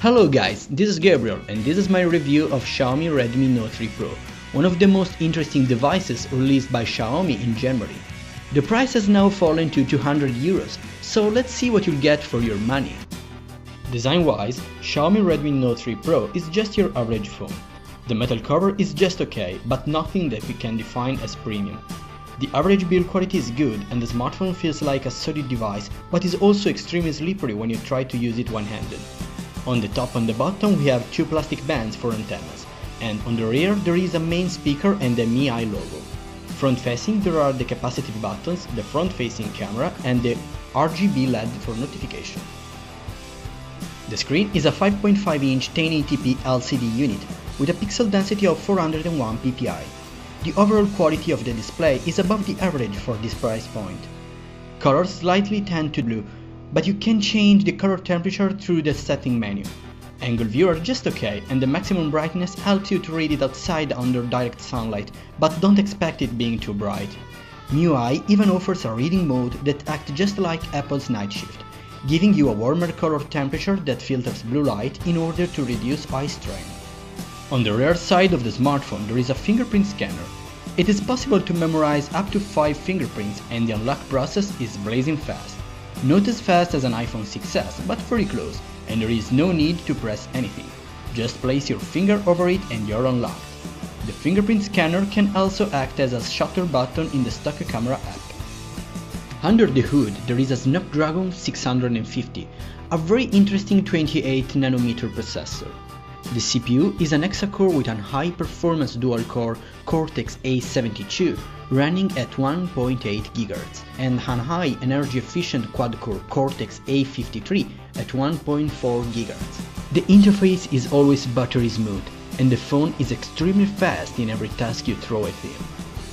Hello guys, this is Gabriel and this is my review of Xiaomi Redmi Note 3 Pro, one of the most interesting devices released by Xiaomi in January. The price has now fallen to €200, so let's see what you'll get for your money. Design-wise, Xiaomi Redmi Note 3 Pro is just your average phone. The metal cover is just okay, but nothing that we can define as premium. The average build quality is good and the smartphone feels like a solid device, but is also extremely slippery when you try to use it one-handed. On the top and the bottom we have two plastic bands for antennas, and on the rear there is a main speaker and the MIUI logo. Front-facing there are the capacitive buttons, the front-facing camera and the RGB LED for notification. The screen is a 5.5-inch 1080p LCD unit with a pixel density of 401 ppi. The overall quality of the display is above the average for this price point. Colors slightly tend to blue, but you can change the color temperature through the setting menu. Angle view are just okay and the maximum brightness helps you to read it outside under direct sunlight, but don't expect it being too bright. MIUI even offers a reading mode that acts just like Apple's night shift, giving you a warmer color temperature that filters blue light in order to reduce eye strain. On the rear side of the smartphone there is a fingerprint scanner. It is possible to memorize up to 5 fingerprints and the unlock process is blazing fast. Not as fast as an iPhone 6s, but very close, and there is no need to press anything. Just place your finger over it and you're unlocked. The fingerprint scanner can also act as a shutter button in the stock camera app. Under the hood there is a Snapdragon 650, a very interesting 28nm processor. The CPU is an hexa-core with a high-performance dual-core Cortex-A72 running at 1.8 GHz and an high energy-efficient quad-core Cortex-A53 at 1.4 GHz. The interface is always buttery smooth and the phone is extremely fast in every task you throw at him.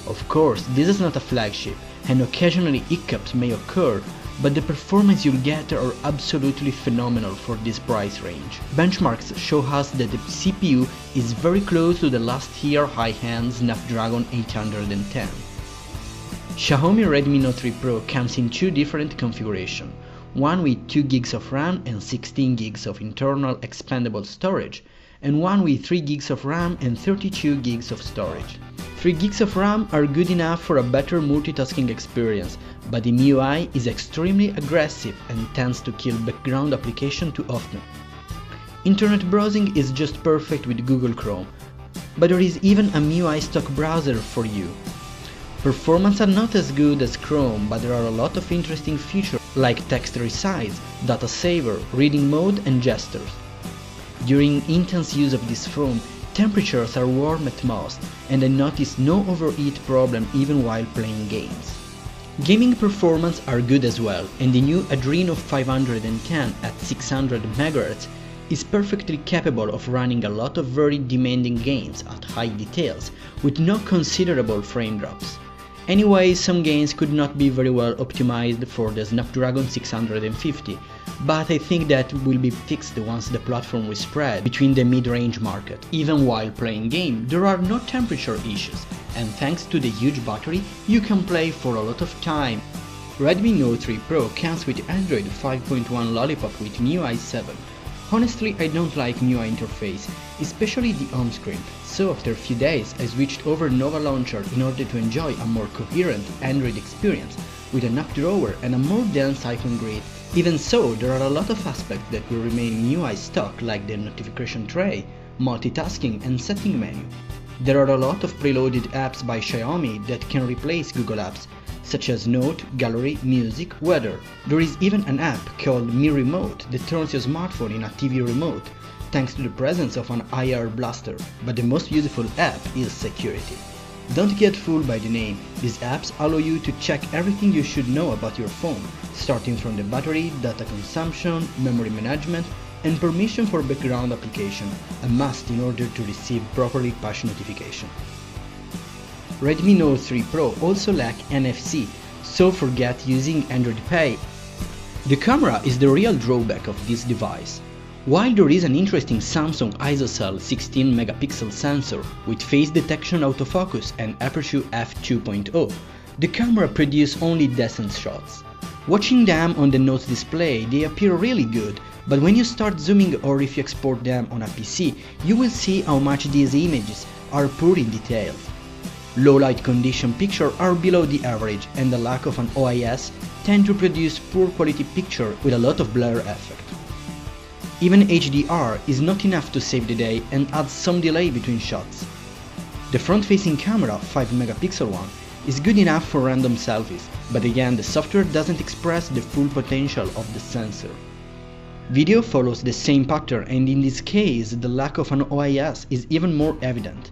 Of course, this is not a flagship and occasionally hiccups may occur, but the performance you'll get are absolutely phenomenal for this price range. Benchmarks show us that the CPU is very close to the last year high-end Snapdragon 810. Xiaomi Redmi Note 3 Pro comes in two different configurations, one with 2 GB of RAM and 16 GB of internal expandable storage, and one with 3 GB of RAM and 32 GB of storage. 3 GB of RAM are good enough for a better multitasking experience, but the MIUI is extremely aggressive and tends to kill background application too often. Internet browsing is just perfect with Google Chrome, but there is even a MIUI stock browser for you. Performance are not as good as Chrome, but there are a lot of interesting features like text resize, data saver, reading mode and gestures. During intense use of this phone, temperatures are warm at most, and I noticed no overheat problem even while playing games. Gaming performance are good as well, and the new Adreno 510 at 600 MHz is perfectly capable of running a lot of very demanding games at high details with no considerable frame drops. Anyway, some games could not be very well optimized for the Snapdragon 650, but I think that will be fixed once the platform will spread between the mid-range market. Even while playing game, there are no temperature issues, and thanks to the huge battery, you can play for a lot of time. Redmi Note 3 Pro comes with Android 5.1 Lollipop with MIUI 7. Honestly, I don't like MIUI interface, especially the home screen, so after a few days I switched over Nova Launcher in order to enjoy a more coherent Android experience with an app drawer and a more dense icon grid. Even so, there are a lot of aspects that will remain MIUI stock, like the notification tray, multitasking and setting menu. There are a lot of preloaded apps by Xiaomi that can replace Google Apps, such as Note, Gallery, Music, Weather. There is even an app called Mi Remote that turns your smartphone in a TV remote, thanks to the presence of an IR blaster, but the most useful app is Security. Don't get fooled by the name, these apps allow you to check everything you should know about your phone, starting from the battery, data consumption, memory management, and permission for background application, a must in order to receive properly push notification. Redmi Note 3 Pro also lack NFC, so forget using Android Pay. The camera is the real drawback of this device. While there is an interesting Samsung ISOCELL 16 megapixel sensor with face detection autofocus and aperture f2.0, the camera produces only decent shots. Watching them on the Note display, they appear really good, But when you start zooming or if you export them on a PC, you will see how much these images are poor in details. Low light condition pictures are below the average, and the lack of an OIS tend to produce poor quality picture with a lot of blur effect. Even HDR is not enough to save the day and adds some delay between shots. The front-facing camera, 5-megapixel one, is good enough for random selfies, but again the software doesn't express the full potential of the sensor. Video follows the same pattern, and in this case the lack of an OIS is even more evident.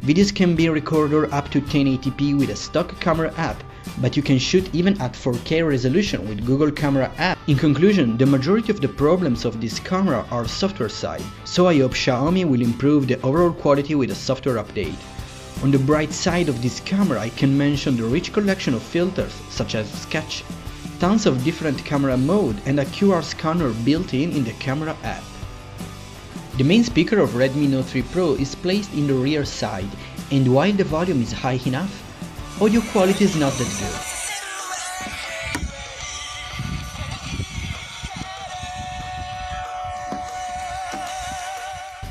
Videos can be recorded up to 1080p with a stock camera app, but you can shoot even at 4K resolution with Google Camera app. In conclusion, the majority of the problems of this camera are software side, so I hope Xiaomi will improve the overall quality with a software update. On the bright side of this camera, I can mention the rich collection of filters such as Sketch, tons of different camera mode and a QR scanner built in the camera app. The main speaker of Redmi Note 3 Pro is placed in the rear side, and while the volume is high enough, audio quality is not that good.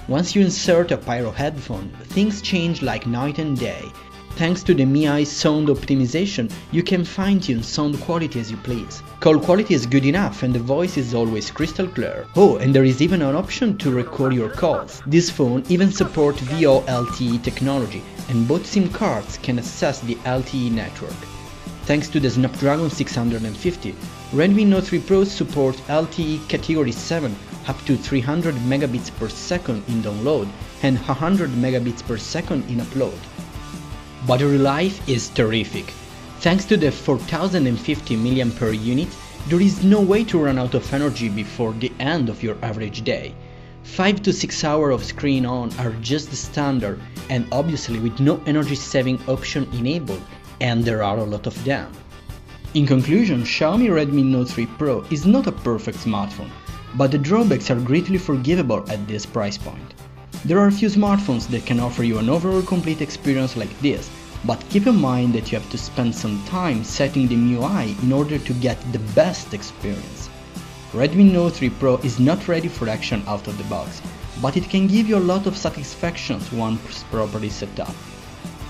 Once you insert a Pyro headphone, things change like night and day. Thanks to the MIUI sound optimization, you can fine-tune sound quality as you please. Call quality is good enough and the voice is always crystal clear. Oh, and there is even an option to record your calls. This phone even supports VoLTE technology, and both SIM cards can access the LTE network. Thanks to the Snapdragon 650, Redmi Note 3 Pro supports LTE Category 7 up to 300 megabits per second in download and 100 megabits per second in upload. Battery life is terrific. Thanks to the 4050 mAh unit, there is no way to run out of energy before the end of your average day. 5 to 6 hours of screen on are just the standard, and obviously with no energy saving option enabled, and there are a lot of them. In conclusion, Xiaomi Redmi Note 3 Pro is not a perfect smartphone, but the drawbacks are greatly forgivable at this price point. There are few smartphones that can offer you an overall complete experience like this, but keep in mind that you have to spend some time setting the MIUI in order to get the best experience. Redmi Note 3 Pro is not ready for action out of the box, but it can give you a lot of satisfactions once properly set up.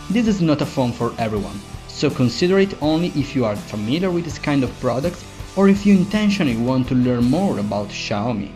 This is not a phone for everyone, so consider it only if you are familiar with this kind of products or if you intentionally want to learn more about Xiaomi.